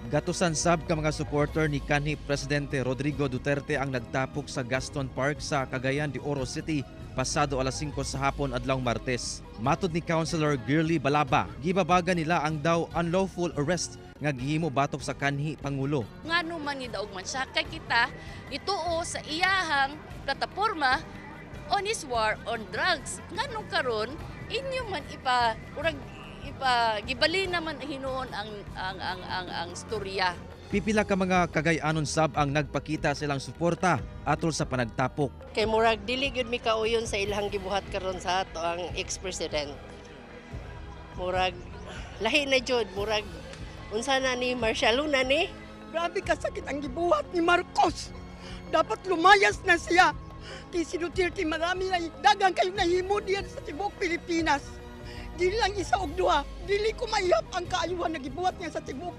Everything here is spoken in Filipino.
Gatusan sab ka mga supporter ni kanhi Presidente Rodrigo Duterte ang nagtapok sa Gaston Park sa Cagayan de Oro City pasado alas 5 sa hapon adlawng Martes. Matud ni Councilor Girly Balaba, gibabaga nila ang daw unlawful arrest nga gihimo batok sa kanhi Pangulo. Ngano man ni daog man sakay kita ituo sa iyahang plataporma on his war on drugs. Ngano karon inyo man gibali naman hinuon ang storya. Pipila ka mga Cagayanon sab ang nagpakita silang suporta atol sa panagtapok. Kay murag dili gyud mi kauyon sa ilang gibuhat karon sa ato ang ex-president. Murag lahi na jud, murag unsa na ni Marshall Luna ni? Grabe kasakit ang gibuhat ni Marcos. Dapat lumayas na siya. Kay si Duterte marami na dagang kayo nahimo diyan sa tibok Pilipinas. Dili lang isa og duha. Dili ko maihap ang kaayuhan na gibuhat niya sa tibok